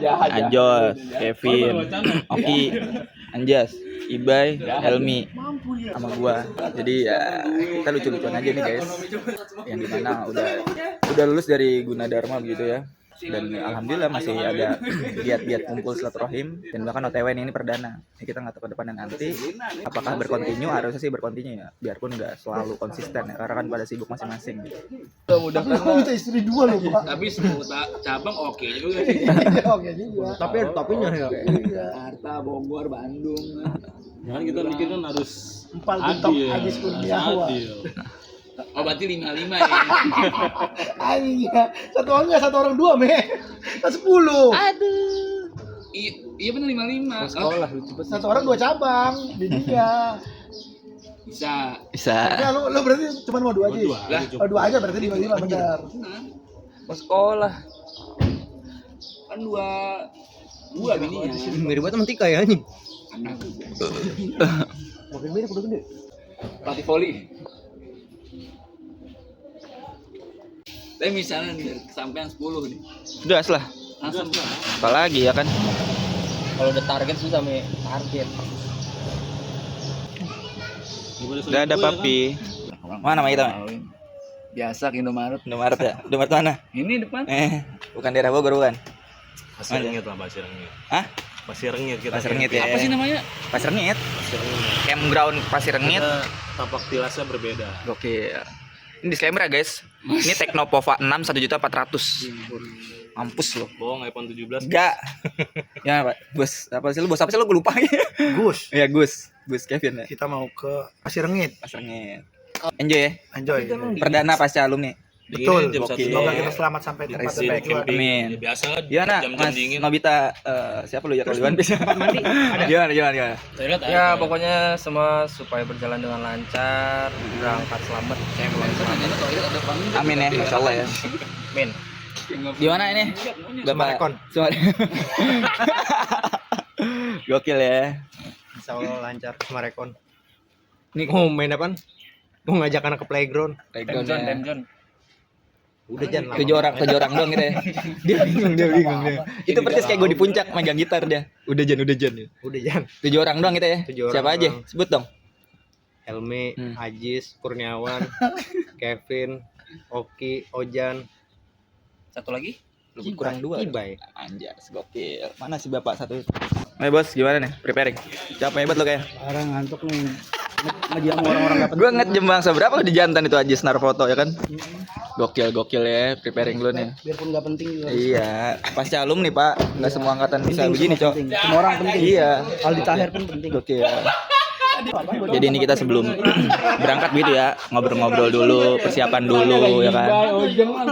Anjos, Kevin, Oki, Anjas, Ibai, Helmi, sama gua. Jadi ya kita lucu-lucuan aja nih guys. Yang dimana udah lulus dari Gunadarma gitu ya. Dan alhamdulillah masih ada giat-giat kumpul silaturahim dan bahkan OTW ini perdana. Ini kita nggak tahu ke depannya nanti apakah berkontinu, harusnya sih berkontinu ya, biarpun nggak selalu konsisten ya, karena kan pada sibuk masing-masing gitu. Mudah kan bisa istri dua loh Pak. Tapi semua cabang oke juga sih. Oke juga. Tapi ada topinya ya. Jakarta, Bogor, Bandung. Jangan kita mikir kan harus Empal bentok Ajis Kurniawan. Oh berarti 55 ya. Iya, satu orang nggak, satu orang dua meh. Kan 10. Aduh. Iya benar 55. Sekolah lucu banget. Satu orang dua cabang di dia. Bisa. Ya lu berarti cuma mau dua aja. Lah. Oh, dua aja berarti 55 benar. Mau sekolah. Kan dua bininya. Mirip banget sama Tika ya anjing. Anak. Makin mirip udah gede. Pelatih voli. Tapi misalnya nih kesampaian 10 nih. Udah lah. Langsung Apalagi ya kan. Kalau udah target susah me target. Udah ada papi. Mana nama kita? biasa ke Indomaret. Indomaret ya? Indomaret mana? Ini depan. Bukan daerah Bogor bukan? Pasir Rengit lah, Pasir Rengit. Hah? Pasir Rengit kita. Pasir Rengit ya. Apa sih namanya? Pasir Rengit. Pasir Rengit. Campground Pasir Rengit. Kita tapak tilasnya berbeda. Oke. Ini disclaimer ya guys. Ini Teknopova 6 1.400.000. Mampus lo. Bohong iPhone 17. Enggak. Ya Pak. Bos apa sih lu? Bos apa sih lu? Gue lupa. Gus, Ya Gus Kevin ya. kita mau ke Pasir Rengit. Pasir Rengit. Enjoy ya. Enjoy. Perdana pasca alumni. Betul. Jam Oke. 1 Semoga kita selamat sampai tempat Resip tujuan. camping. Amin. Ya, biasa lah. Gimana Jam-jam Mas dingin. Nobita, siapa lu ya kalau Iwan bisa? Mandi. Gimana? Toilet Ya pokoknya semua supaya berjalan dengan lancar, berangkat selamat, pulang selamat. Amin ya, Masya Allah ya. Amin. Gimana ini? Sumarekon. Gokil ya. Insya Allah lancar Sumarekon. Ini Mau main apaan? Mau ngajak anak ke playground. playgroundnya. Udah jangan Tujuh orang doang gitu ya. Dia bingung dia. Itu persis kayak gue di puncak megang gitar dia. Udah Jan. Udah jangan. 7 orang doang gitu ya. 7 orang Siapa aja? doang. Sebut dong. Helmi, Ajis, Kurniawan, Kevin, Oki, Ojan. Satu lagi? Lu kurang 2. Ibai. Anjas, gokil. Mana si bapak satu? Bos, gimana nih? Preparing. Capek hebat lo kayak. Sekarang ngantuk nih. Ngejamu orang-orang enggak Gue ngejam bangsa berapa lo di jantan itu aja nar foto ya kan? Gokil ya, preparing lu nih. biarpun enggak penting juga. Iya, pasti alumni Pak. Nggak semua angkatan bisa begini, Cok. Semua orang penting. Iya. Aldi Taher pun penting. Gokil. Jadi ini kita sebelum berangkat gitu ya, ngobrol-ngobrol dulu, persiapan dulu ya kan.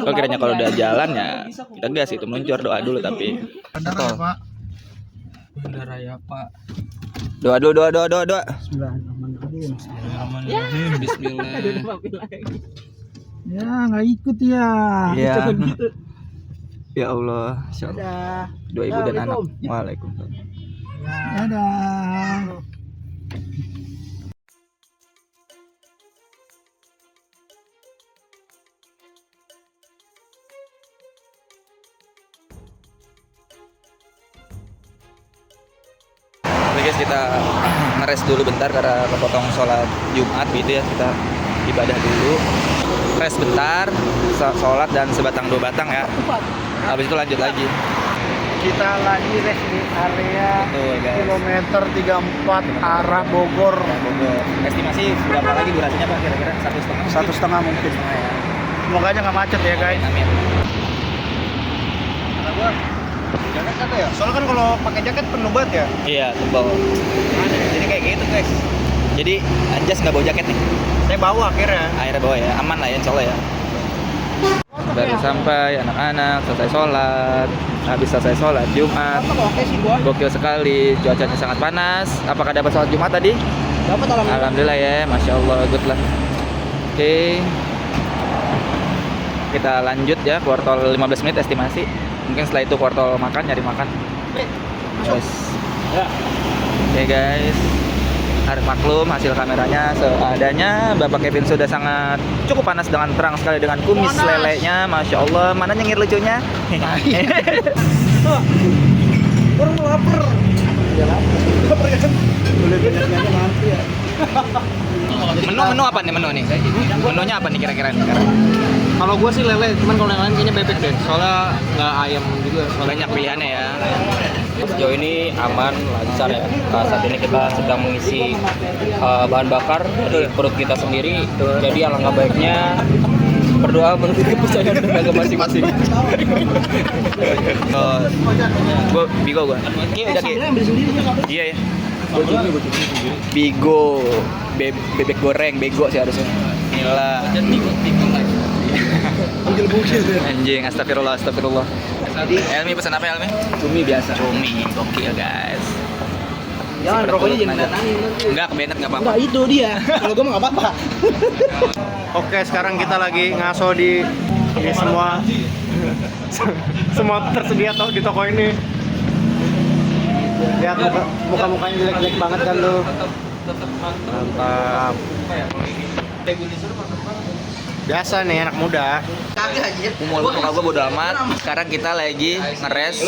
Kok kiranya kalau udah jalan ya kita gas itu meluncur, doa dulu tapi. Benar Pak. Raya Pak. Doa. Bismillahirrahmanirrahim. Bismillah. Ya, enggak ikut ya. Iya. Ya Allah, insyaallah. Dadah. Dua ibu dan anak. Assalamualaikum. Waalaikumsalam. Dadah. Oke guys, kita ngeres dulu bentar karena kepotong sholat Jumat gitu ya, kita ibadah dulu, rest bentar, sholat dan sebatang dua batang ya. Habis itu lanjut lagi. Kita lagi rest di area Betul guys. kilometer 34 arah Bogor. Bogor. Estimasi berapa lagi durasinya Pak? Kira-kira 1,5? 1,5 mungkin. Ya. Semoga aja nggak macet ya guys. Amin. Jaket kata ya? Soalnya kan kalau pakai jaket penuh banget ya. Iya, tebal. Jadi kayak gitu guys. Jadi Anjas nggak bawa jaket nih. Saya bawa akhirnya. Akhirnya bawa ya, aman lah ya insya Allah ya. Baru sampai anak-anak selesai sholat. Habis selesai sholat Jumat. Oke sih gua. Gokil sekali, cuacanya sangat panas. Apakah dapat sholat Jumat tadi? Dapat Alhamdulillah ya, Masya Allah, good lah. Oke. Kita lanjut ya, kuartal 15 menit estimasi. Mungkin setelah itu kuartal nyari makan. Yes. Oke guys, harus maklum hasil kameranya seadanya. Bapak Kevin sudah sangat cukup panas dengan terang sekali dengan kumis lelenya, Masya Allah. Mana nyengir lucunya? Orang mau lapar. Ya lapar. Lapar kan. Boleh banyak mati ya. Menu apa nih menu nih? Menunya apa nih kira-kira nih? Kalau gue sih lele, cuman kalau yang lain kayaknya bebek deh. Soalnya nggak ayam juga. Banyak pilihannya ya. Sejauh ini aman, lancar ya. Saat ini kita sedang mengisi bahan bakar dari perut kita sendiri. Jadi alangkah baiknya berdoa menurut kepercayaan dan agama masing-masing. Gue Bigo gue. Iya udah Ki. Ambil sendiri ya. Iya ya. Bigo, bebek goreng, bego sih harusnya. Inilah. Bugil-bugil ya. Anjing, astagfirullah. Elmi pesan apa Elmi? Cumi biasa. Cumi, gokil guys. Jangan rokoknya jangan datangin. Enggak, kebenet enggak apa-apa. Enggak itu dia. Kalau gue mah enggak apa-apa. Oke, sekarang kita lagi ngaso di semua tersedia di toko ini. Lihat muka-mukanya jelek-jelek banget kan lu. Mantap. Biasa nih anak muda. Umur muka gue bodo amat. Sekarang kita lagi ngeres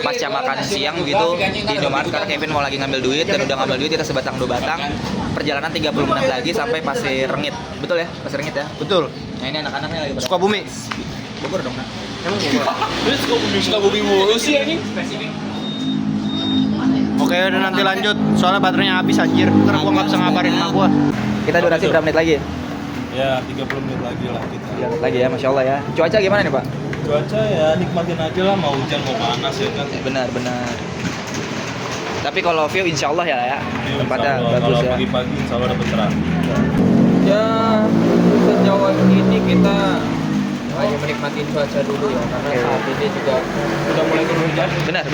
pasca makan siang gitu di Indomaret karena Kevin mau lagi ngambil duit dan udah ngambil duit kita sebatang dua batang. Perjalanan 30 menit lagi sampai Pasir Rengit. Betul ya? Pasir Rengit ya? Betul. Nah ini anak-anaknya lagi Sukabumi. Bogor dong, nah. Emang Bogor. Sukabumi mulu sih anjing. Oke, udah nanti lanjut. Soalnya baterainya habis anjir. Ntar gua enggak bisa ngabarin emak gua. Kita durasi berapa menit lagi? Ya 30 menit lagi lah kita. 3 menit lagi ya, Masya Allah ya. Cuaca gimana nih Pak? Cuaca ya nikmatin aja lah, mau hujan mau panas ya kan. Benar. Tapi kalau view insya Allah ya, tempatnya Insya Allah, bagus kalau ya. pagi-pagi insya Allah dapat terang. Ya sejauh ini kita hanya menikmati cuaca dulu ya, karena saat ini juga udah mulai turun hujan. Benar.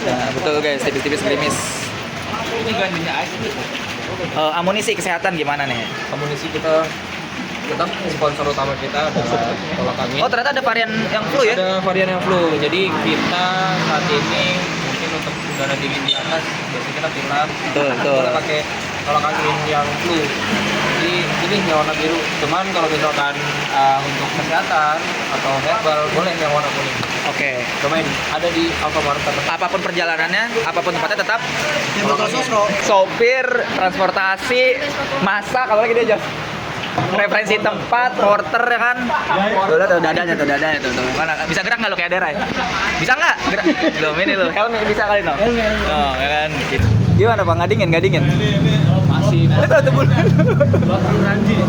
Nah, betul guys, tipis-tipis gerimis. Ini gantinya aja. Amunisi kesehatan gimana nih? Amunisi kita tetap sponsor utama kita adalah tolak angin. Oh ternyata ada varian yang flu ya? Ada varian yang flu. Jadi kita saat ini mungkin untuk udara dingin di atas biasanya kita pilih Betul. kita pakai tolak angin yang flu. Jadi ini yang warna biru. Cuman kalau misalkan untuk kesehatan atau herbal boleh yang warna kuning. Oke. Cobain, ada di Alfamart terdekat. Apapun perjalanannya, apapun tempatnya tetap Yang botol sosro. sopir, transportasi, masa kalau lagi dia just referensi tempat, porter ya kan. Tuh dadanya tuh. Mana bisa gerak nggak lo kayak Dera ya? Bisa nggak? Gerak. Belum ini lo. Helmi bisa kali no. Oh ya kan. Gimana Pak? Nggak dingin? Masih Itu bulu.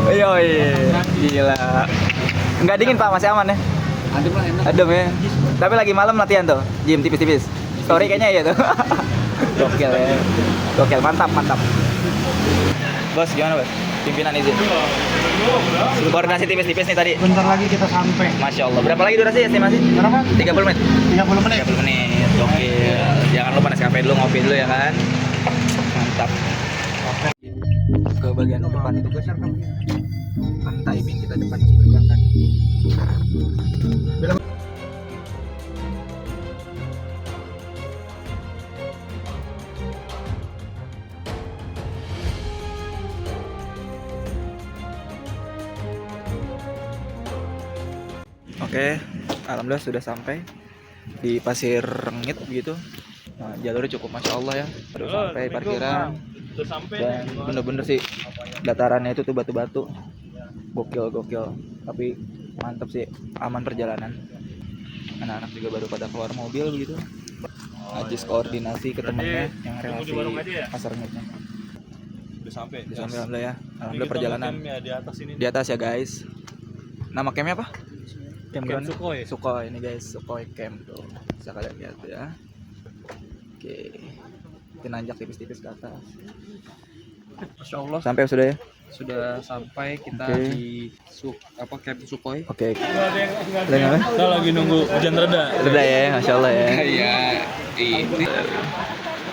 Iya. Gila. Nggak dingin Pak, masih aman ya? adem lah enak. Adem ya. Tapi lagi malam latihan tuh, gym tipis-tipis. Story kayaknya iya tuh. Gokil ya. Gokil, mantap. Bos, gimana bos? Pimpinan izin. Koordinasi tipis-tipis nih tadi. Bentar lagi kita sampai. Masya Allah. Berapa lagi durasi estimasi? Berapa? 30 menit. 30 menit. 30 menit. Gokil. Jangan lupa Nescafe dulu, ngopi dulu ya kan. Mantap. Ke bagian depan itu guys. Kan timing kita depan berjalan. Oke, alhamdulillah sudah sampai di Pasir Rengit begitu. Nah, jalurnya cukup masya Allah ya. Baru sampai parkiran. Dan bener-bener sih datarannya itu tuh batu-batu. Gokil. Tapi mantap sih, aman perjalanan. Anak-anak juga baru pada keluar mobil begitu. Ajis koordinasi ke temennya yang relasi Pasir Rengitnya. Udah sampai. Alhamdulillah ya. Alhamdulillah perjalanan Di atas ini. di atas ya guys. Nama campnya apa? Camp Sukhoi. Sukhoi ini guys, Sukhoi Camp tuh. Bisa kalian lihat ya. Oke. Kita nanjak tipis-tipis ke atas. Masya Allah Sampai sudah ya? sudah sampai kita Oke. di Camp Sukhoi. Oke. Kita lagi nunggu hujan reda. Sudah ya, masya Allah ya. Iya.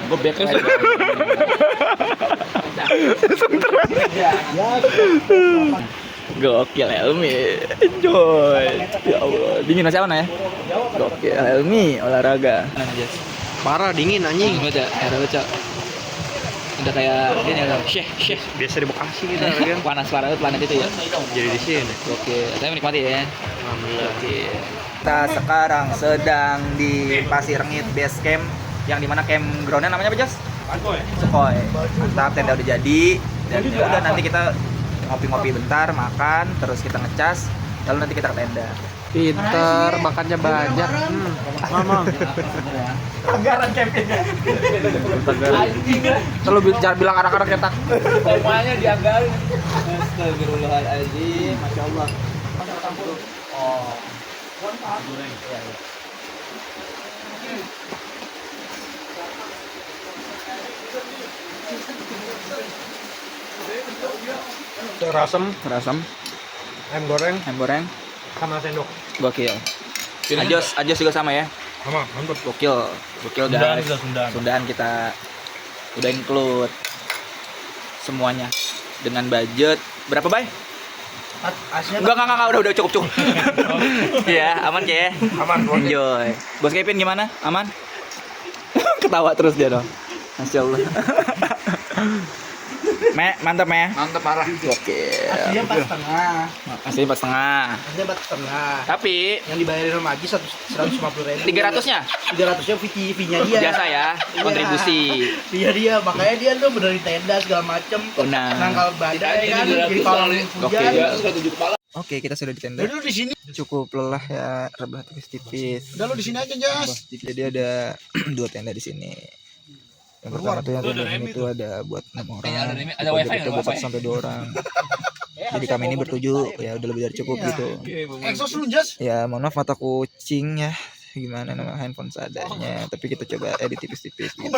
Gue beker sih. Gokil Helmi, enjoy. Ya Allah, dingin masih aman ya? Gokil Helmi, olahraga. Parah dingin anjing. Udah, air baca. Udah kayak ini loh, Syekh. Biasa di Bekasi kita kan. Panas parah planet itu ya. Jadi di sini. Gokil, saya menikmati ya. Alhamdulillah. Kita sekarang sedang di Pasir Rengit Base Camp, yang dimana campgroundnya namanya apa, Jas? Sukhoi. Mantap, tenda udah jadi. Dan ya udah, nanti kita ngopi-ngopi bentar, makan, terus kita ngecas, lalu nanti kita ke tenda. Pinter, makannya banyak. Mama. Anggaran campingnya. Terlalu jangan bilang anak-anak cetak. Semuanya dianggarin. Astagfirullahaladzim, Masya Allah. Oh. Rasem, ayam goreng, sama sendok. Gokil. Ajos juga sama ya. Sama, mantap. Gokil Sundaan guys. kita, Sundaan. Sundaan kita udah include semuanya dengan budget berapa, Bay? Enggak, udah cukup. Iya, aman ya. Aman, bos. Enjoy. Bos Kevin gimana? Aman? Ketawa terus dia dong. Masya Allah. Mantap, Mantap parah. Oke. Aslinya 4,5. Asli 4,5. Aslinya 4,5. Tapi Yang dibayarin sama Haji 150.000. 300-nya 300-nya fee-nya dia. biasa ya, kontribusi. Dia makanya dia tuh benerin tenda segala macem. Benar. Nangkal badai kan, jadi kalau hujan. Oke, kita sudah di tenda. Udah lu di sini. Cukup lelah ya, rebahan tipis-tipis. Udah lu di sini aja, Jas. Jadi ada 2 tenda di sini. Yang pertama tuh yang tenda ini tuh ada buat 6 orang. Ada wifi Kita buat 1 sampai 2 orang. Jadi kami ini bertujuh, ya udah lebih dari cukup gitu. Exhaust lu, Jas. Ya mohon maaf mata kucing ya, gimana nama handphone seadanya. Tapi kita coba edit tipis-tipis gitu.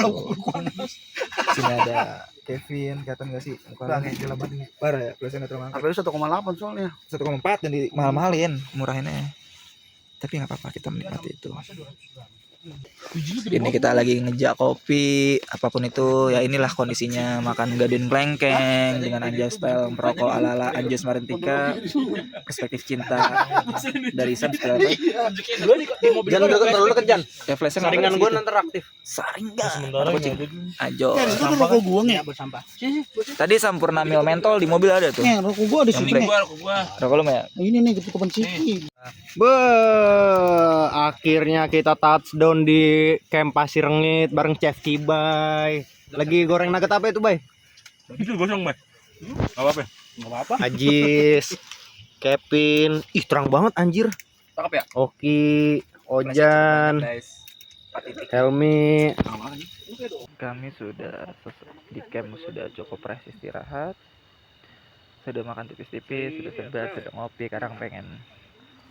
Sini ada Kevin, kelihatan gak sih mukanya? Parah ya, plusnya nggak terlalu HP lu 1,8 soalnya. 1,4 dan di mahal-mahalin, murahinnya. Tapi nggak apa-apa, kita menikmati itu. Ini kita lagi ngejak kopi, apapun itu ya, inilah kondisinya, makan gadun klengkeng dengan Anjas style merokok ala-ala Anjas Marentika, perspektif cinta dari Sam seperti apa? Jangan terlalu deket, Jan. Ya flashnya Saringan gue nanti aktif. saring gak? Sementara Kucing. nggak ada. Ajo. Itu rokok gua nggak bersampah. Tadi Sampurna Mil mentol di mobil ada tuh. Rokok gua di sini. Rokok lu ya? Ini nih ketutupan sini. Akhirnya kita touchdown di camp Pasir Rengit bareng Chef Kibay. Lagi goreng nugget apa itu, Bay? Itu gosong, Bay. Enggak apa-apa. Ajis, Kevin. Ih, terang banget anjir. Cakep ya? Oki, Ojan, Helmi. Kami sudah di camp, sudah cukup fresh istirahat. Sudah makan tipis-tipis, sudah sebat, sudah ngopi. Sekarang pengen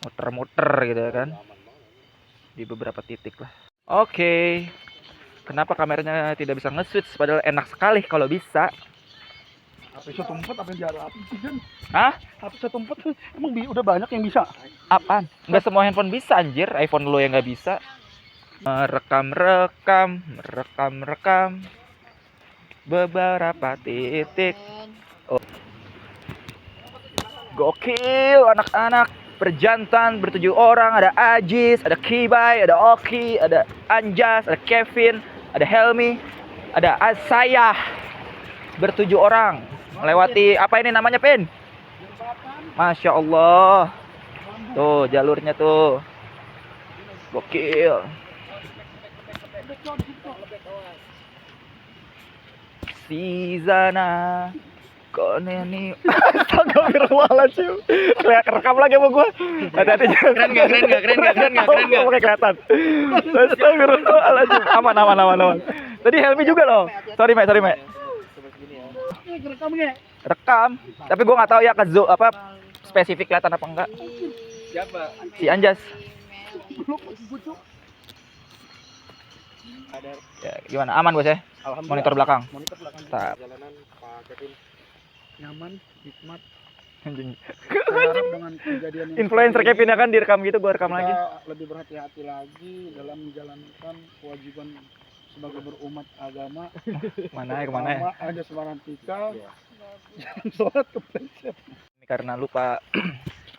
muter-muter gitu ya kan, di beberapa titik lah. Oke. Kenapa kameranya tidak bisa nge-switch padahal enak sekali kalau bisa? HP 1.4 apa yang diharapin sih, Jan? Hah? HP 1.4 emang udah banyak yang bisa. Apaan? Nggak semua handphone bisa anjir, iPhone lo yang nggak bisa. Merekam beberapa titik. Oh. Gokil anak-anak. Berjantan ber7 orang, ada Ajis, ada Kibay, ada Oki, ada Anjas, ada Kevin, ada Helmi, ada saya. ber7 orang melewati apa ini namanya, Pin? Masya Allah. Tuh jalurnya tuh. Gokil. Sizana Koneni. Astagfirullahaladzim. Rekam lagi sama gua. Hati-hati. Keren gak? Pakai kelihatan. Astagfirullahaladzim. Aman. Tadi Helmi juga loh. Sorry, Mek. Rekam. Tapi gua nggak tahu ya ke apa spesifik kelihatan apa enggak. Siapa? Si Anjas. Ya, gimana? Aman, Bos ya? Monitor belakang. Mantap. Nyaman, hikmat. Anjing. Berharap dengan kejadian ini Influencer Kevin ya kan direkam gitu, gua rekam lagi. lebih berhati-hati lagi dalam menjalankan kewajiban sebagai berumat agama. Kemana ya? Ada Semarantika. Jangan sholat kepleset. Karena lupa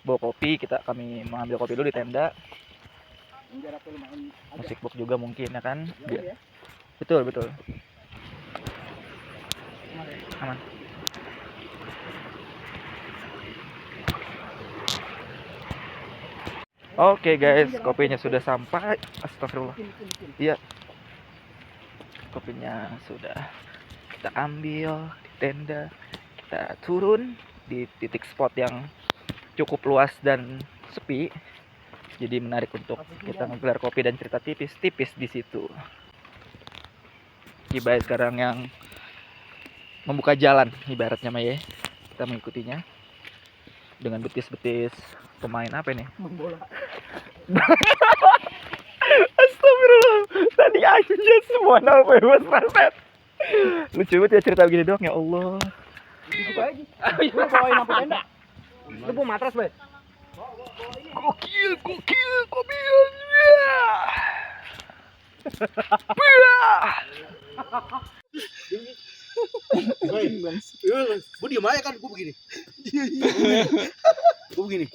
bawa kopi, kami mengambil kopi dulu di tenda. Musik box juga mungkin ya kan? Biar. Betul. Aman. Oke guys, kopinya sudah sampai. Astagfirullah. Iya. Kopinya sudah kita ambil di tenda. Kita turun di titik spot yang cukup luas dan sepi. Jadi menarik untuk kita menggelar kopi dan cerita tipis-tipis di situ. Ibai sekarang yang membuka jalan ibaratnya Maya. Kita mengikutinya dengan betis-betis pemain apa nih? Bola. Astagfirullah. Tadi aja semua nama bebas raset. Lucu banget ya cerita begini doang ya Allah. Apa aja? Lu bawain apa tenda? Lu bawa matras, Bay? Gokil. Gue diem aja kan, gue begini. Gue begini.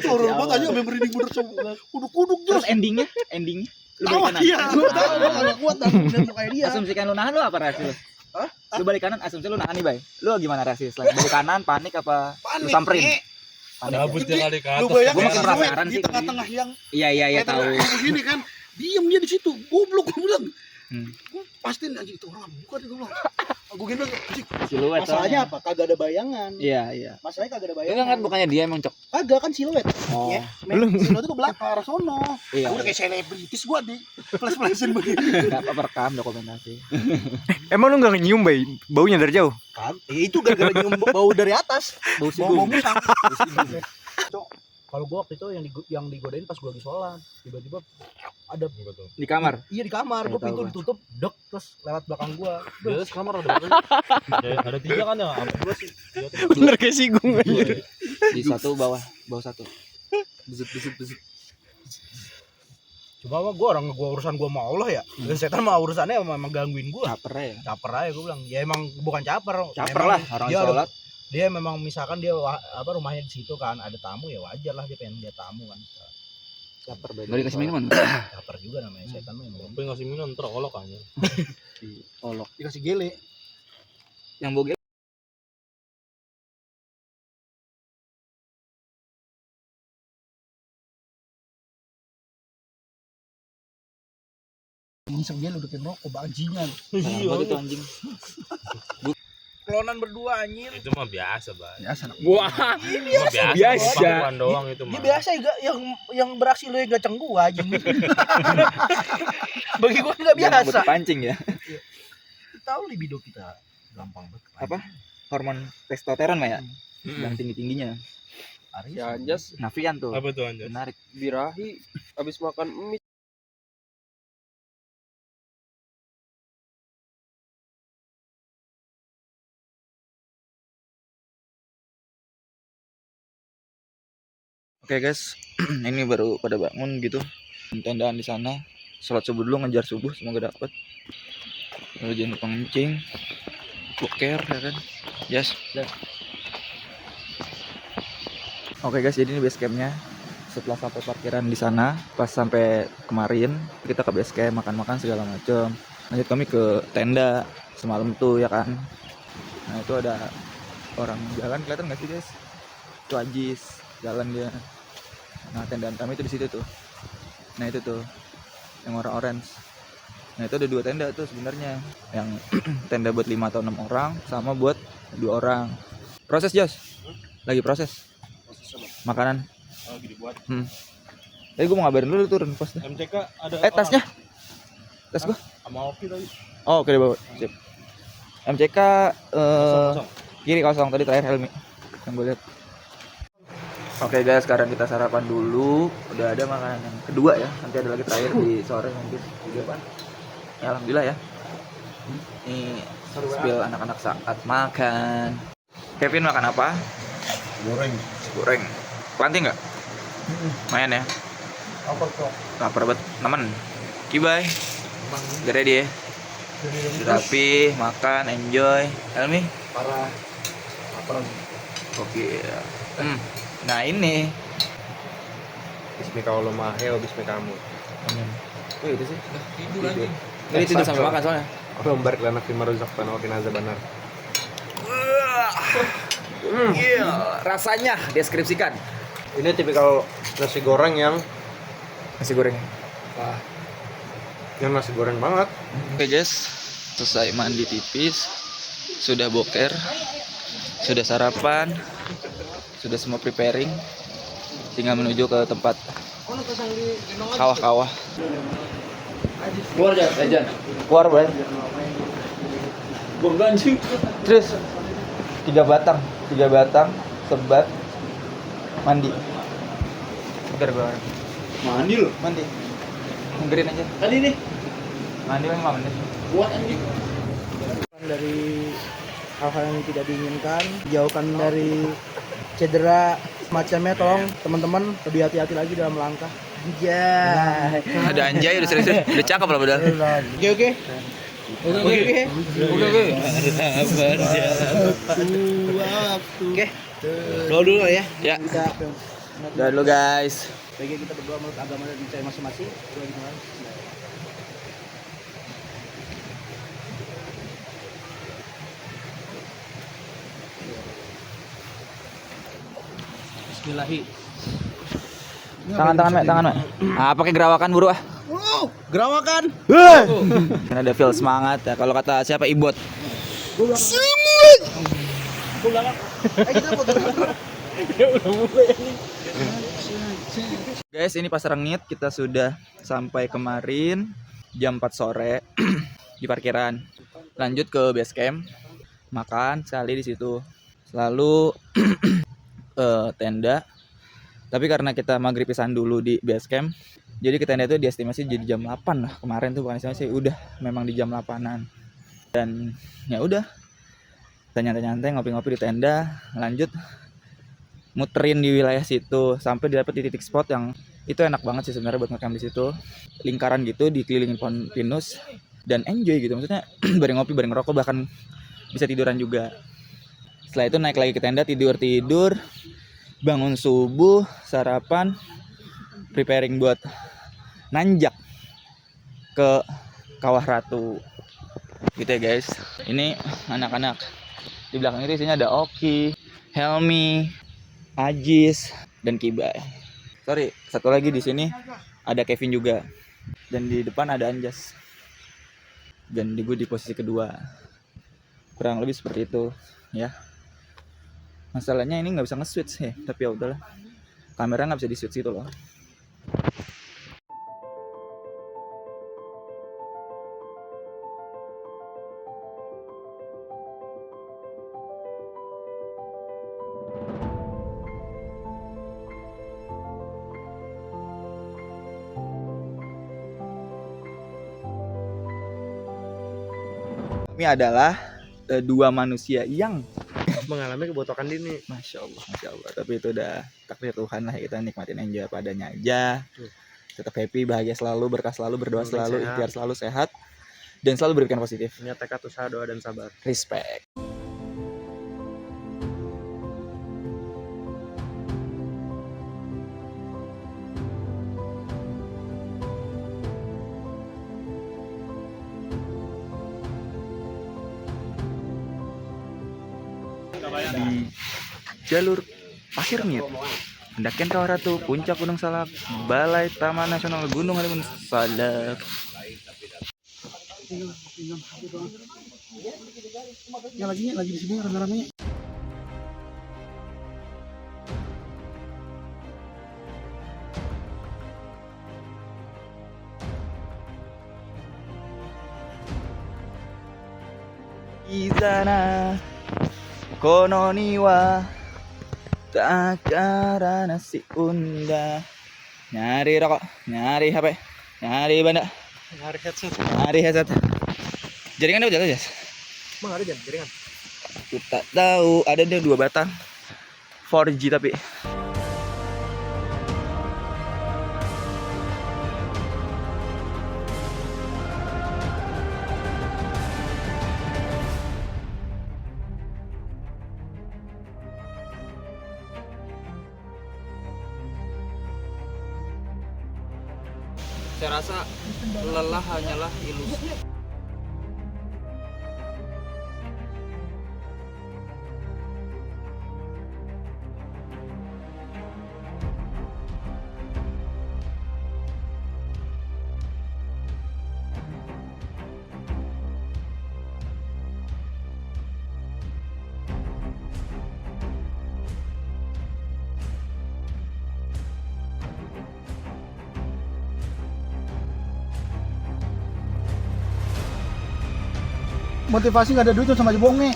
Horor banget aja, sampai merinding bener semua. Kuduk-kuduk Terus terus. endingnya lu Tahu balik kanan. iya, gue tahu gue kagak kuat dah dan kayak dia. Asumsikan lu nahan lu apa reaksi lu? Hah? Lu balik kanan, asumsi lu nahan nih, Bay. Lu gimana reaksi selain balik kanan, panik apa lu Panik. samperin? Nek. Panik. ya? Gabus dia kali ke Lu atas. bayangin Gua makin cewek penasaran di sih. tengah-tengah yang Iya tahu. begini kan. Diem dia di situ. Goblok gue bilang. Hmm. Gue pastiin anjing itu orang bukan gue bilang. Gue gini bilang anjing. Siluet. Masalahnya apa? Kagak ada bayangan. Iya. Masalahnya kagak ada Enggak bayangan. kan bukannya dia emang cok. Kagak kan siluet. Oh. Ya, Belum. Sino itu ke belakang arah sono. Iya. Gue udah kayak selebritis gue di flash-flashin begini. Enggak apa rekam dokumentasi. Emang lu nggak nyium Bay baunya dari jauh? Kan? Itu gara-gara nyium bau dari atas. Bau Bau sigung. musang. Kalau gua waktu itu yang digodain pas gua lagi sholat, tiba-tiba ada Di kamar. iya di kamar, gua Tahu pintu gua. ditutup, dek terus lewat belakang gua. Dia kamar ada berapa? Ada 3 kan ya? Apa gua sih? Bener kayak sigung aja. Di satu bawah satu. Besut. Coba mah gua urusan gua mau Allah ya. Dan setan mah urusannya emang gangguin gua. Caper ya. Caper aja gua bilang. Ya emang bukan caper. Caper Memang lah orang dia sholat. Dia memang misalkan dia rumahnya di situ kan ada tamu ya wajar lah dia pengen lihat tamu kan. Caper Bay. Enggak dikasih minuman. Caper juga namanya setan mah emang. Tapi ngasih minum ntar olok aja. Olok. Dikasih gele. Yang bogel. Ngisep gele udah kayak rokok bajingan. Iya itu anjing. Klonan berdua anjir. Itu mah biasa, Bang. Biasa. Wah. Biasa. Pangkuan doang itu mah. Dia biasa ya yang beraksi lu yang gaceng gua anjing. Bagi gua enggak biasa. Pancing ya. Tahu libido kita gampang banget. Apa? Hormon testosteron mah ya. Yang tinggi-tingginya. Aris. Ya Anjas Nafian tuh. Apa tuh anjir? Menarik. birahi habis makan mie. Oke guys, ini baru pada bangun gitu. Tendaan di sana. Sholat subuh dulu, ngejar subuh, semoga dapat. Lalu jangan lupa ngencing, boker ya kan. Yes. Oke guys, jadi ini base campnya. Setelah sampai parkiran di sana, pas sampai kemarin kita ke base camp, makan-makan segala macam. Lanjut kami ke tenda semalam tuh ya kan. Nah itu ada orang jalan, kelihatan nggak sih guys? Itu Ajis jalan dia. Nah tendaan kami itu di situ tuh. Nah itu tuh yang warna orange. Nah itu ada 2 tenda tuh sebenarnya. Yang tenda buat 5 atau 6 orang sama buat 2 orang. Proses Jos. Lagi proses. Makanan. Lagi dibuat. Tadi gue mau ngabarin lu turun posnya. MCK ada. Tasnya. Tas gua. Sama Oki tadi. Oh oke deh bawa. Sip. MCK Kosong. kiri kosong tadi terakhir Helmi yang gue lihat. Oke guys, sekarang kita sarapan dulu. Udah ada makanan yang kedua ya. Nanti ada lagi terakhir di sore mungkin di depan. Ya alhamdulillah ya. Ini spill anak-anak saat makan. Kevin makan apa? Goreng. Kelanting nggak? Lumayan ya. Lapar banget. Nemen. Kibay. Udah ready ya? Rapi, makan, enjoy. Helmi? Parah. Lapar. Oke. Nah ini. Bismillahirrahmanirrahim, bismikamu. Oh itu sih. Tidur lagi. Jadi tidur sambil makan soalnya. Allahumma barik lana fi ma razaqtana wa qina azabannar. Rasanya deskripsikan. Ini tipikal nasi goreng yang Nasi goreng. nasi goreng banget. Oke guys, selesai mandi tipis, sudah boker, sudah sarapan, sudah semua preparing, tinggal menuju ke tempat kawah-kawah. Keluar aja. Keluar boleh. Terus 3 batang, sebat, mandi. Segar gua. Mandi lu. Mandi. Menggerin aja. Tadi nih. Mandi paling 5 menit. Buat anjing. Dari hal-hal yang tidak diinginkan, jauhkan dari cedera semacamnya. Tolong teman-teman lebih hati-hati lagi dalam melangkah. Anjay. Ada anjay udah serius. Udah cakep lah padahal. Oke. Oke. Doa dulu ya. Ya. Kita Udah dulu guys. bagi kita berdoa menurut agama dan percaya masing-masing. Doa di Tuhan. Bismillahi. Tangan, Mek. Ah, pakai gerawakan buru ah. Gerawakan. Kan ada feel semangat ya. Kalau kata siapa Ibot. Guys, ini Pasar Rengit, kita sudah sampai kemarin jam 4 sore di parkiran. Lanjut ke base camp, makan sekali di situ. Lalu tenda. Tapi karena kita maghrib pisan dulu di base camp, jadi ke tenda itu diestimasi jadi jam 8 lah. Kemarin tuh bukan estimasi, udah memang di jam 8-an. Dan ya udah, kita nyantai-nyantai ngopi-ngopi di tenda, lanjut muterin di wilayah situ sampai dapet di titik spot yang itu enak banget sih sebenarnya buat ngecamp di situ. Lingkaran gitu dikelilingin pohon pinus dan enjoy gitu. Maksudnya bareng ngopi, bareng ngerokok, bahkan bisa tiduran juga. Setelah itu naik lagi ke tenda, tidur, bangun subuh, sarapan, preparing buat nanjak ke Kawah Ratu. Gitu ya guys. Ini anak-anak. Di belakang itu isinya ada Oki, Helmi, Ajis, dan Kibai. Sorry, satu lagi di sini ada Kevin juga. Dan di depan ada Anjas. Dan gue di posisi kedua. Kurang lebih seperti itu, ya. Masalahnya ini nggak bisa nge-switch ya, tapi ya udahlah. Kamera nggak bisa di-switch gitu loh. Kami adalah dua manusia yang Mengalami kebotokan dini. Masya Allah. Tapi itu udah takdir Tuhan lah, kita nikmatin enjoy padanya aja. Tetap happy, bahagia selalu, berkah selalu, berdoa selalu, ikhtiar selalu, sehat, dan selalu berpikiran positif. Punya tekad, usaha, doa, dan sabar. Respect. Di jalur Pasir Rengit, pendakian Kawah Ratu, puncak Gunung Salak, Balai Taman Nasional Gunung Halimun Salak. Ya lagi di sini rame-ramenya. Di sana kono niwa takarana si unda. Nyari rokok, nyari HP, nyari banda, nyari headset. Jaringan udah jalan, Jas? Emang ada jaringan? Aku tak tahu, ada deh 2 batang 4G tapi. Saya rasa lelah hanyalah ilusi. motivasi nggak ada duit tuh sama aja bonge.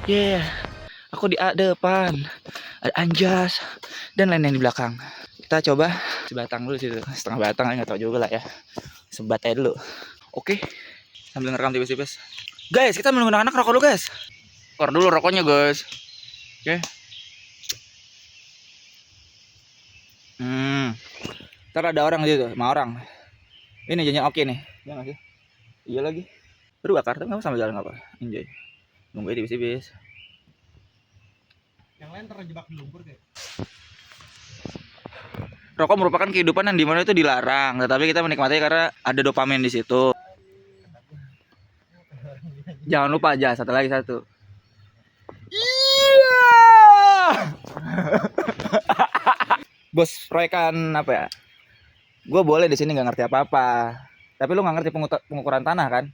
Yeah, aku di depan, ada Anjas dan lain-lain di belakang. Kita coba sebatang dulu situ, setengah batang nggak tahu juga lah ya. Sebat aja dulu. Oke, sambil ngerekam tipis-tipis. Guys, kita menggunakan anak rokok dulu guys. Kor dulu rokoknya guys. Oke. Ntar ada orang di situ, 5 orang. Ini janjian oke nih, ya nggak sih? Iya lagi. Baru bakar, tapi nggak apa sambil jalan nggak apa. Enjoy. Nunggu tipis-tipis. Yang lain terjebak di lumpur kayak. Rokok merupakan kehidupan yang dimana itu dilarang, tetapi kita menikmati karena ada dopamin di situ. Jangan lupa aja satu lagi satu. Iya. Bos proyekan apa ya? Gue boleh di sini nggak ngerti apa-apa, tapi lu nggak ngerti pengukuran tanah kan?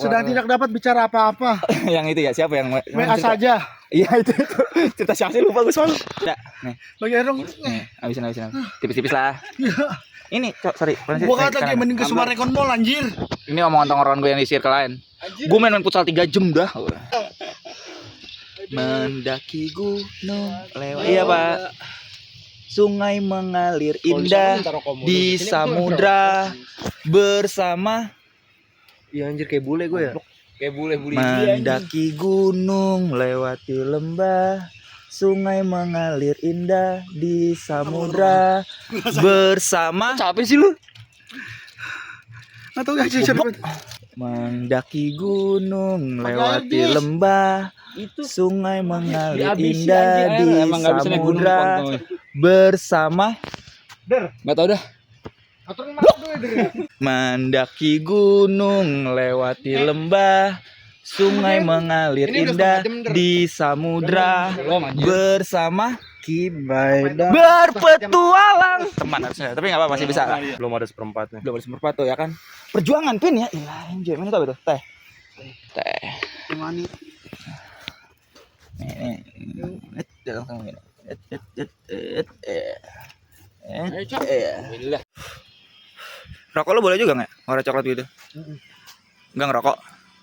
Sedang tidak dapat bicara apa-apa. Yang itu ya siapa yang WA saja. Iya itu cerita siapa sih lupa gue soal. Nih. Bagi dong. Nih, habisin. Tipis-tipis lah. Ini, sorry. Gua kata kayak mending ke Sumarekon Mall anjir. Ini omongan tongkrongan gue yang di circle lain. Gue main futsal 3 jam dah. Mendaki gunung lewat. Iya, Pak. Sungai mengalir indah di samudra bersama. Iya anjir kayak bule gue ya. Kayak bule. Mendaki gunung, lewati lembah, sungai mengalir indah di samudra bersama. Capek sih lu? Atau enggak sih? Mendaki gunung, lewati lembah, sungai mengalir indah di samudra bersama. Nggak tahu dah. Mendaki gunung, lewati lembah, sungai mengalir indah di samudra bersama Kibai dah. berpetualang. Teman harusnya, tapi nggak apa, masih bisa. Belum ada seperempatnya. Belum ada seperempat tuh ya kan. Perjuangan pin ya. Ilah, enjoy. Mana tuh apa tuh? Teh. Mani. Nih. Langsung gini. Rokok lo boleh juga nggak? Warna coklat gitu? Enggak ngerokok?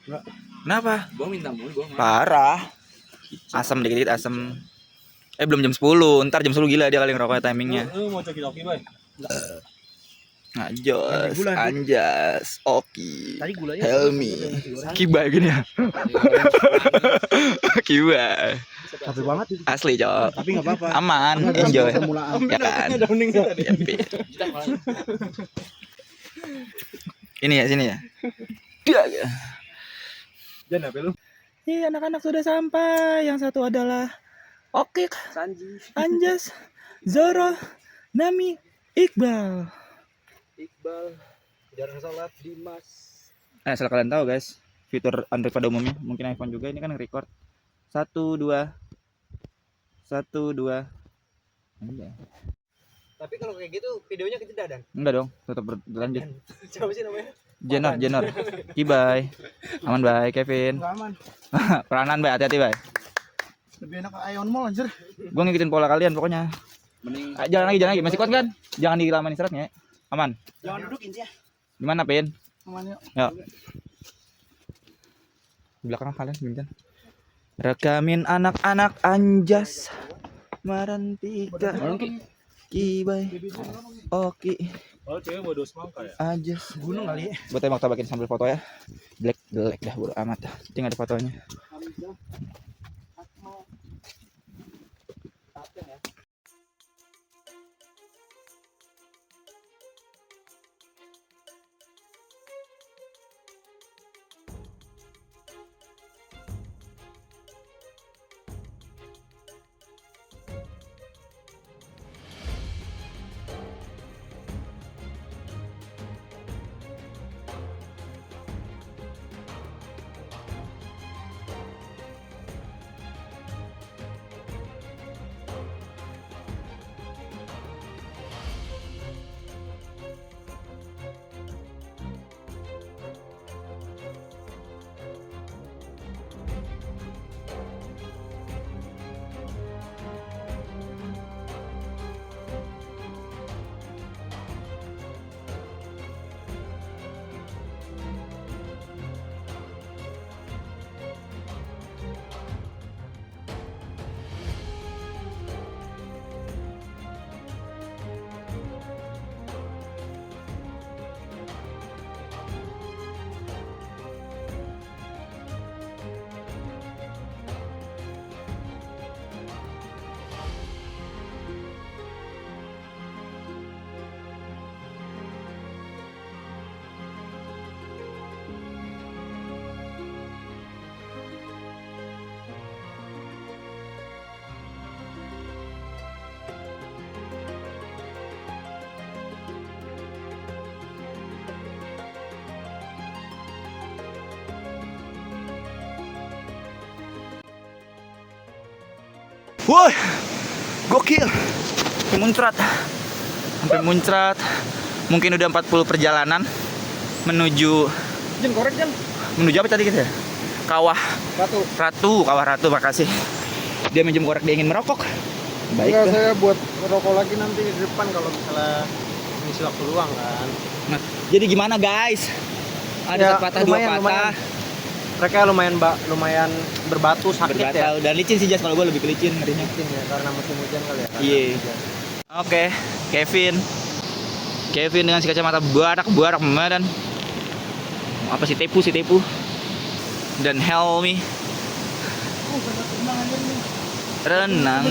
Enggak. Kenapa? Gua minta mulu gua. Parah. Asam dikit-dikit asam. Belum jam 10. Ntar jam 10 gila dia kali ngerokoknya timingnya. Lu mau coki Oki, Bay? Ngajos, Anjas, Oki, Tadi gulanya Helmi, Kibai gini ya. Kibai. capek banget itu. Asli, Cok. Tapi enggak apa-apa. Aman, enjoy. Permulaan. Ya kan? Ini ya, sini ya. Dia. Dan apa lu? Iya, anak-anak sudah sampai. Yang satu adalah Oki, Sanji, Anjas, Zoro, Nami, Iqbal. jarang salat Dimas. Asal kalian tahu guys, fitur Android pada umumnya, mungkin iPhone juga, ini kan record 1 2 1 2. Tapi kalau kayak gitu videonya kejeda dan. Enggak dong, tetap berlanjut. Siapa sih namanya? Jenor. Kibai. Aman Bay, Kevin. Enggak aman. Peranan Bay, hati-hati Bay. Lebih enak ke Ion Mall anjir. Gua ngikutin pola kalian pokoknya. Mending Jangan lagi, masih kuat kan? Jangan dilamain istirahatnya. Aman. Jangan dudukin sih ya. Gimana, Pin? Aman yuk. Yuk. Di belakang kalian Bintan. Rekamin anak-anak Anjas. Marantika. Kibai. Oki. Oh, cewek bodo semangka ya? Anjas. Gunung kali ya. Gue tembak tabakin sambil foto ya. Black dah bodo amat dah. Tinggal ada fotonya. Woi, gokil. Sampai muncrat. Mungkin udah 40 perjalanan menuju menuju apa tadi kita? Kawah Ratu, makasih. Dia minjem korek, dia ingin merokok. Baik. Enggak, tuh. saya buat rokok lagi nanti di depan kalau misalnya ngisi waktu luang kan. Nah, jadi gimana guys? Ada Ya, patah dua patah. lumayan. Mereka lumayan berbatu sakit ya. Dan licin sih Jas, kalau gue lebih ke licin ngerinya. Mungkin ya karena musim hujan kali ya. Iya. Oke, Kevin dengan si kacamata barak dan apa sih tepu dan Helmi renang.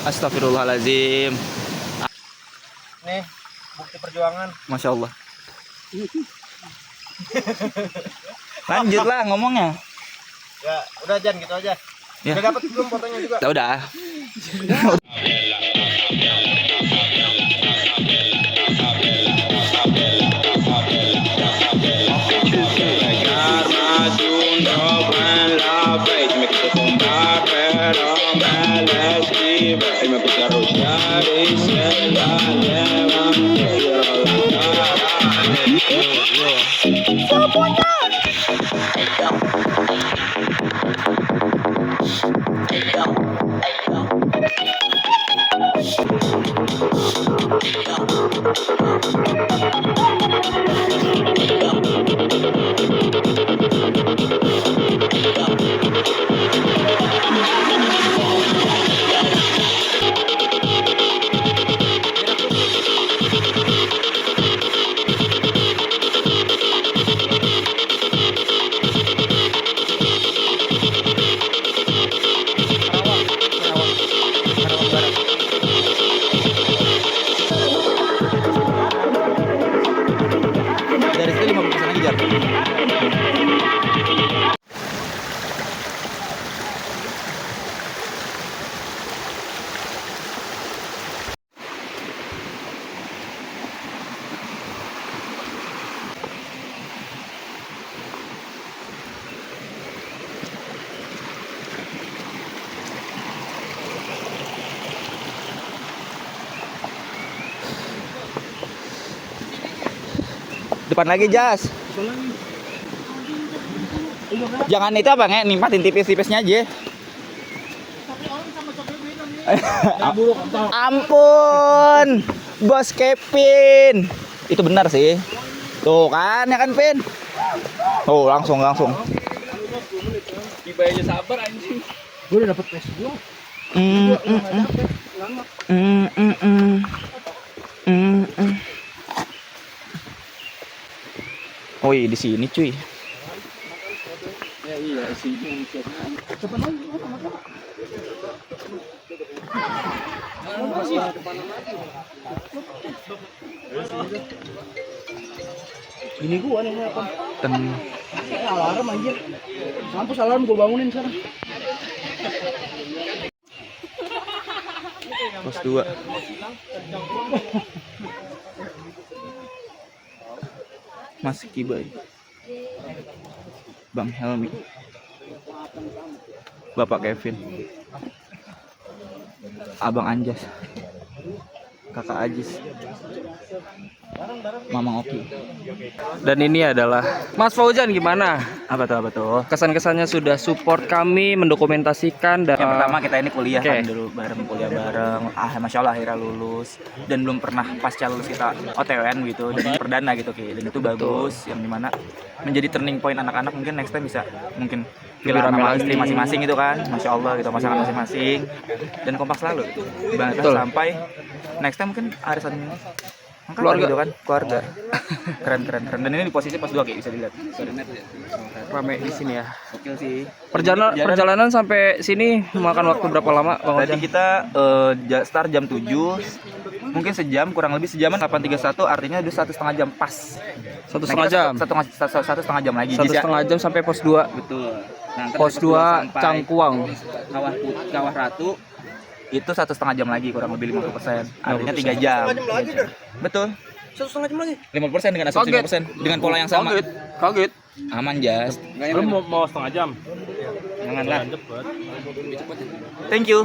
Astagfirullahaladzim. Nih, bukti perjuangan. Masya Allah. Lanjutlah ngomongnya. Ya, udah Jan gitu aja. Ya. Udah dapat belum fotonya juga? Udah. Dari situ 50% lagi Jar. Depan lagi Jas. Jangan itu apa nge, nimpatin tipis-tipisnya aja. Ampun, Bos Kevin. Itu benar sih. Tuh kan, ya kan Vin? Oh, langsung. Tiba aja sabar anjing. Gue udah dapet PS gua. Oh iya di sini cuy. Ya iya sih. Ini gua nih apa? Alarm anjir. Mampus alarm gua bangunin sekarang. Pos 2. Mas Kibai. Bang Helmi. Bapak Kevin. Abang Anjas. Kakak Ajis. Mamang Oki. Dan ini adalah Mas Fauzan, gimana? Apa tuh? Kesan-kesannya sudah support kami mendokumentasikan dan Yang pertama kita ini kuliah Oke. kan dulu kuliah bareng. Masya Allah akhirnya lulus dan belum pernah pasca lulus kita OTWN gitu. Jadi perdana gitu Ki. Dan itu bagus yang dimana menjadi turning point anak-anak, mungkin next time bisa mungkin Lebih bilang rame nama lagi. istri masing-masing gitu kan. Masya Allah gitu, pasangan masing-masing dan kompak selalu banget Betul. sampai next time mungkin arisan Keluarga. gitu kan, keluarga. Keren. Dan ini di posisi pas 2 Ki, bisa dilihat. rame di sini ya. Gokil sih. Perjalanan sampai sini makan waktu berapa lama, Bang Tadi Fauzan? kita start jam 7, mungkin sejam, kurang lebih sejaman. 8.31 artinya udah 1,5 jam pas. 1,5 jam. 1,5 jam lagi. 1,5 jam sampai pos 2. Betul. Nah, ntar Pos dari 2 sampai Cangkuang. Kawah Ratu itu 1,5 jam lagi, kurang lebih 50%. Artinya 3 jam. Betul. 1,5 jam lagi. 50% dengan asumsi 50% dengan pola yang sama. Kaget. Aman Jas. Lu mau setengah jam? Jangan lah. Cepet. Thank you.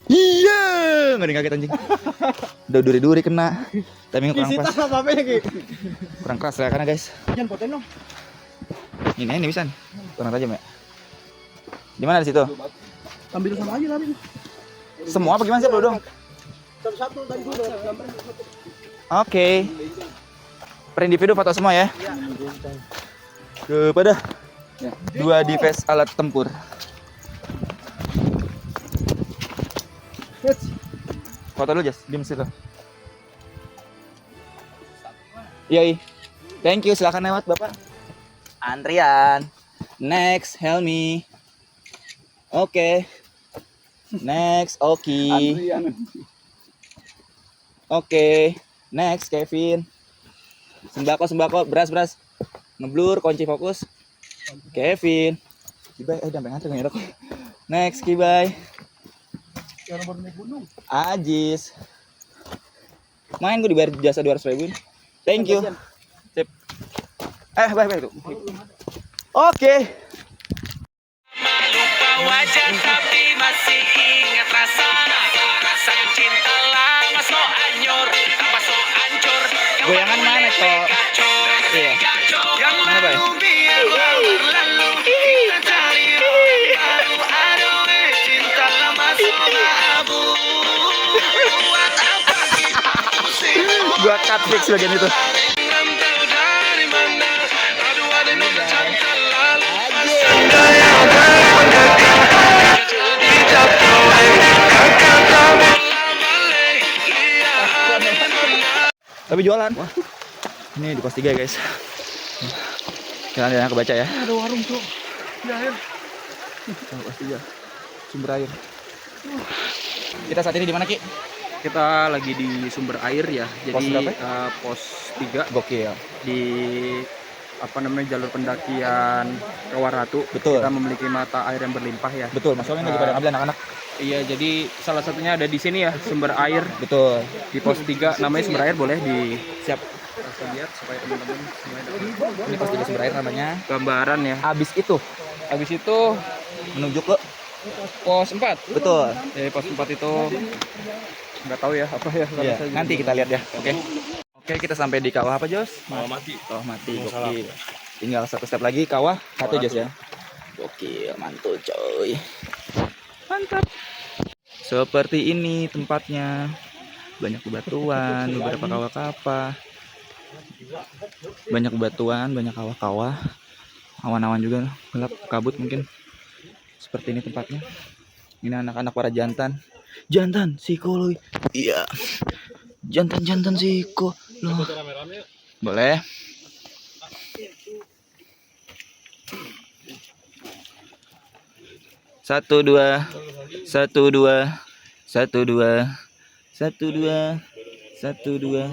Iya, nggak ada yang kaget anjing. Udah duri-duri kena. Tapi kurang pas. Kurang keras ya karena guys. Jangan fotoin dong. Ini bisa nih. Kurang tajam ya. Di mana di situ? Ambil sama aja lari. Semua apa gimana sih bro dong? Satu-satu tadi gua udah gambar. Oke. Per individu foto semua ya. Kepada 2 device alat tempur. Foto lu Jas, diam situ. Yoi. Thank you, silakan lewat Bapak. Antrian. Next, Helmi. Oke. Next, Oki. Oke. Next, Kevin. Sembako, beras. Ngeblur, kunci fokus. Kevin. Kibai, sampai ngantuk nih, Next, Kibai. Ajis. Main gue dibayar jasa 200.000. Thank you. Sip. Bye itu. Oke. Lupa wajah tapi masih ingat rasa cinta lama so anyor tambah so ancur. Goyangan mana, Cok? Iya. Mana, Bay? Berlalu kita cari baru aduh cinta lama so abu. Buat apa kita pusing? Gua cut fix bagian itu. Tapi jualan. Wah. Ini di pos 3 guys. Jalan-jalan kebaca ya. Ada warung tuh. Ya air. Pos 3. Sumber air. Kita saat ini di mana Ki? Kita lagi di sumber air ya. Jadi pos 3 Gokil. di jalur pendakian Kawaratu. Betul. Kita memiliki mata air yang berlimpah ya. Betul, maksudnya lagi pada ngambil anak-anak. Iya, jadi salah satunya ada di sini ya, sumber air Betul. di pos 3 namanya sumber air, boleh di Siap. kasih lihat supaya teman-teman semuanya dapat Ini pasti sumber air namanya. gambaran ya. Habis itu Habis itu menuju ke pos 4. betul. Jadi pos 4 itu nggak tahu ya apa ya. Iya, nanti kita lihat ya. Oke. Oke, kita sampai di kawah apa, Jos? Mau mati. Oh, mati. Gokil. Tinggal satu step lagi kawah satu, Jos ya. Gokil, mantul coy. Mantap. Seperti ini tempatnya. Banyak bebatuan, beberapa kawah-kawah. Banyak bebatuan, banyak kawah-kawah. Awan-awan juga gelap, kabut mungkin. Seperti ini tempatnya. Ini anak-anak para jantan. Jantan psikologi. Iya. Jantan-jantan psiko. Loh. Boleh. Satu dua, satu dua, satu dua, satu dua, satu dua,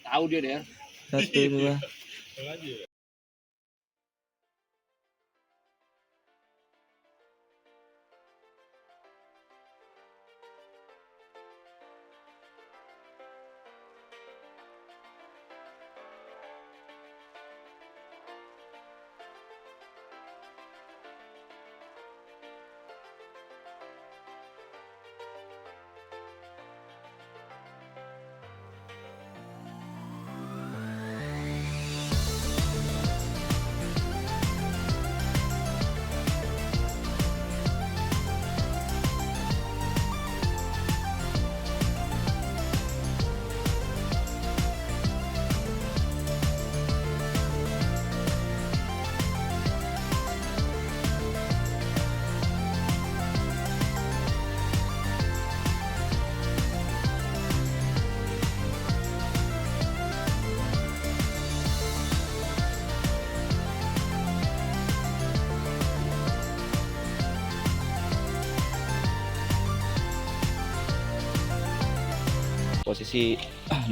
Tahu dia deh. satu dua. Posisi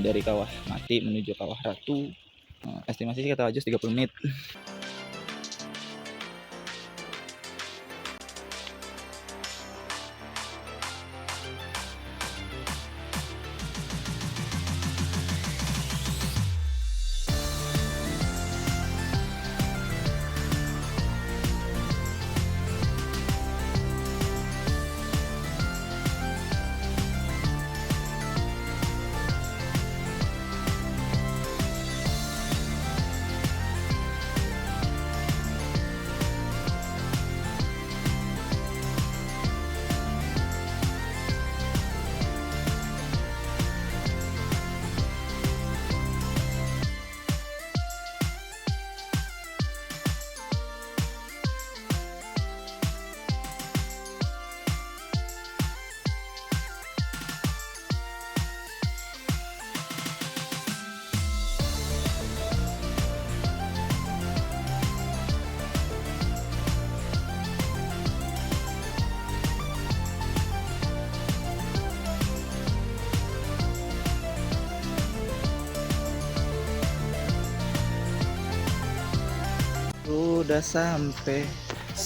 dari kawah mati menuju kawah ratu. Estimasi sih kata Ajus 30 menit.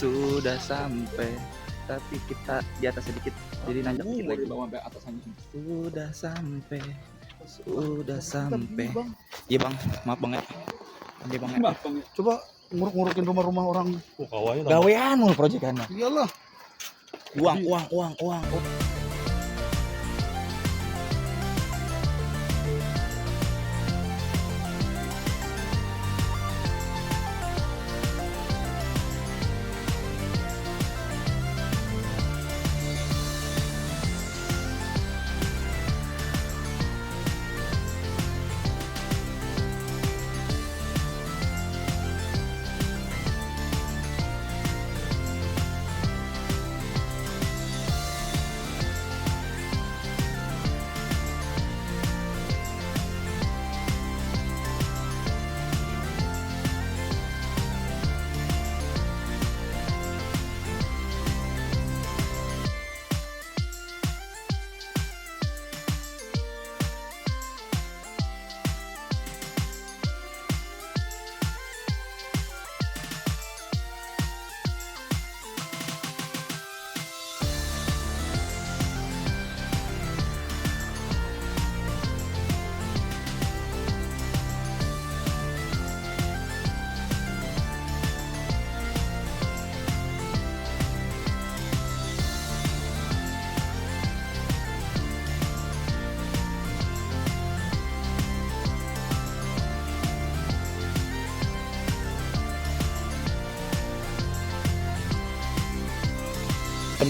Sudah sampai, tapi kita di atas sedikit, jadi nanjak dikit lagi. Sampai atas aja. Sudah sampai. Iya bang, maaf bang ya. Iya bang ya. Coba nguruk-ngurukin rumah-rumah orang. Oh, kawahnya Gawean mulu proyekannya. Iyalah. Uang.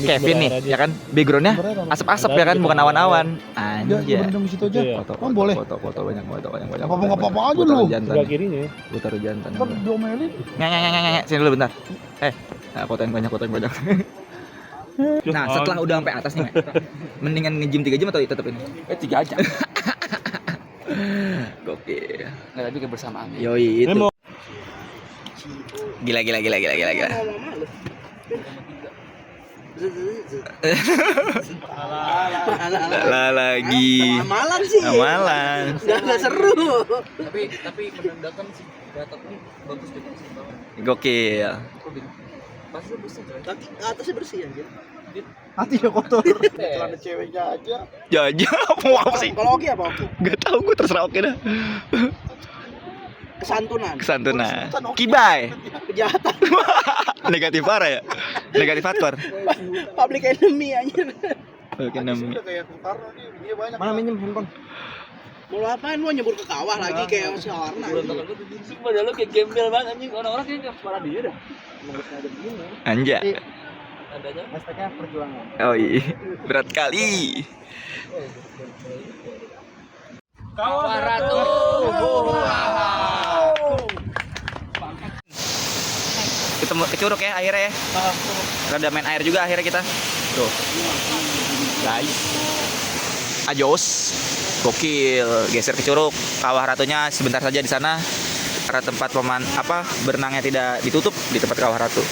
Kevin nih, ya kan? Backgroundnya asap-asap ya kan, bukan awan-awan. Ya, Anjir. berendam di situ aja. Foto, Oh, boleh. foto banyak. Apa-apa aja lu. Sebelah kirinya. Gua taruh jantan. Ntar diomelin. Nge, sini dulu bentar. Nah, fotoin banyak. Nah, setelah udah sampai atas nih, mendingan nge-gym 3 jam atau tetap ini? 3 aja. Gokil. Nggak tapi kebersamaan. Yoi itu. Gila. Lagi. Amalan sih. Amalan. Nggak seru. Tapi menandakan si Gatot ini bagus juga sih bawah. Gokil. Pasti bersih. Tapi atasnya bersih aja. Hatinya kotor. Celana ceweknya aja. Jaja apa sih? Kalau oke apa oke? Gak tahu gue terserah oke dah. Kesantunan. Kibai. Kejahatan. Negatif parah ya. Negatif hardcore. Public enemy aja. Oke, enemy. Udah kayak Karno nih, dia banyak. Mana minjem handphone? Mau lu apain lu nyebur ke kawah lagi kayak si Warna. Padahal lu kayak gembel banget anjing. Orang-orang kayaknya parah dia dah. Anjay. Adanya Hashtagnya perjuangan. Oh iya. Berat kali. Kawah Ratu. Ketemu kecuruk ya airnya ya. Rada main air juga akhirnya kita. Tuh. Guys. Ajos. Gokil. Geser ke curug. Kawah Ratunya sebentar saja di sana. Karena tempat berenangnya tidak ditutup di tempat Kawah Ratu.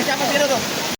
Siapa sih itu tuh?